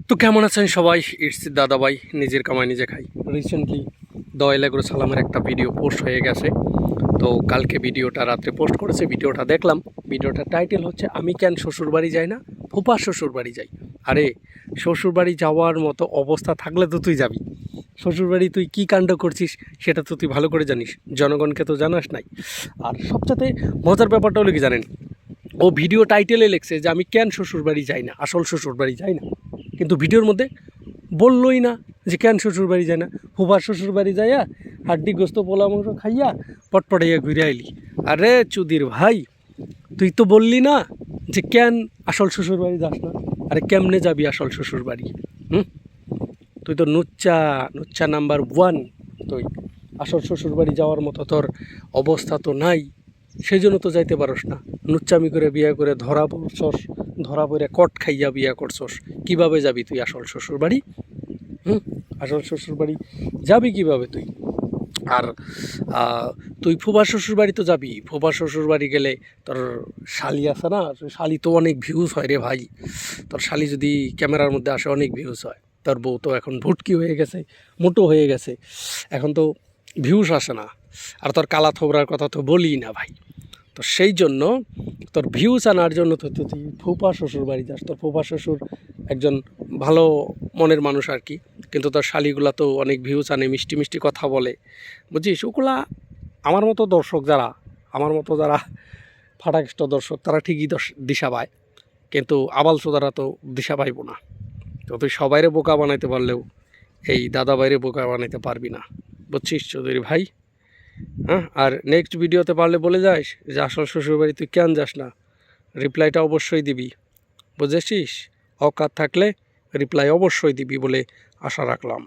তো কেমন আছেন সবাই? ইটস দাদাভাই, নিজের কামাই নিজে খাই। রিসেন্টলি দয়াল এগ্রো সালামের একটা ভিডিও পোস্ট হয়ে গেছে। তো কালকে ভিডিওটা রাত্রে পোস্ট করেছে, ভিডিওটা দেখলাম। ভিডিওটার টাইটেল হচ্ছে আমি কেন শ্বশুরবাড়ি যাই না, ফুপার শ্বশুরবাড়ি যাই। আরে শ্বশুরবাড়ি যাওয়ার মতো অবস্থা থাকলে তো তুই যাবি। শ্বশুরবাড়ি তুই কী কাণ্ড করছিস সেটা তো তুই ভালো করে জানিস, জনগণকে তো জানাস নাই। আর সবচেয়ে মজার ব্যাপারটা হলো কি জানেন, ও ভিডিও টাইটেলে লিখছে যে আমি কেন শ্বশুরবাড়ি যাই না, আসল শ্বশুরবাড়ি যাই না, কিন্তু ভিডিওর মধ্যে বললোই না যে কেন শ্বশুরবাড়ি যায় না। ফুফার শ্বশুরবাড়ি যাইয়া হাড্ডি গোস্ত পোলা মাংস খাইয়া পটপটাইয়া ঘুরে আইলি। আরে চুদির ভাই, তুই তো বললি না যে কেন আসল শ্বশুরবাড়ি যাস না। আরে কেমনে যাবি আসল শ্বশুরবাড়ি? তুই তো নুচ্চা নাম্বার 1। তুই আসল শ্বশুরবাড়ি যাওয়ার মতো তোর অবস্থা তো নাই, সেই জন্য তো যাইতে পারস না। নুচ্চামি করে বিয়ে করে ধরা পড়ছস, ধরা পড়ে কট খাইয়া বিয়ে করছস। কিভাবে যাবি তুই আসল শ্বশুরবাড়ি? আসল শ্বশুরবাড়ি যাবি কিভাবে তুই? আর তুই ফুফার শ্বশুরবাড়ি তো যাবি। ফুফার শ্বশুরবাড়ি গেলে তোর শালি আছে না, শালি তো অনেক ভিউজ হয় রে ভাই। তোর শালি যদি ক্যামেরার মধ্যে আসে অনেক ভিউজ হয়। তোর বউ তো এখন ভুটকি হয়ে গেছে, মোটো হয়ে গেছে, এখন তো ভিউজ আসে না। আর তোর কালা থোবরার কথা তো বলি না ভাই। তো সেই জন্য তোর ভিউজ আনার জন্য তো তুই ফুফা শ্বশুর বাড়ি যাস। তোর ফুফা শ্বশুর একজন ভালো মনের মানুষ আর কি, কিন্তু তোর শালিগুলা তো অনেক ভিউজ আনে, মিষ্টি মিষ্টি কথা বলে, বুঝিস? ওগুলা আমার মতো দর্শক যারা, আমার মতো যারা ফাটাকষ্ট দর্শক, তারা ঠিকই দিশা পায়, কিন্তু আবাল চোদারা তো দিশা পাইব না। তো তুই সবাইরে বোকা বানাইতে পারলেও এই দাদা বাইরে বোকা বানাইতে পারবি না, বুঝছিস চৌধুরী ভাই? হ্যাঁ, আর নেক্সট ভিডিওতে পারলে বলে যাস যে আসল শ্বশুরবাড়ি তুই কেন যাস না। রিপ্লাইটা অবশ্যই দিবি, বুঝেছিস? অকাত থাকলে রিপ্লাই অবশ্যই দিবি বলে আশা রাখলাম।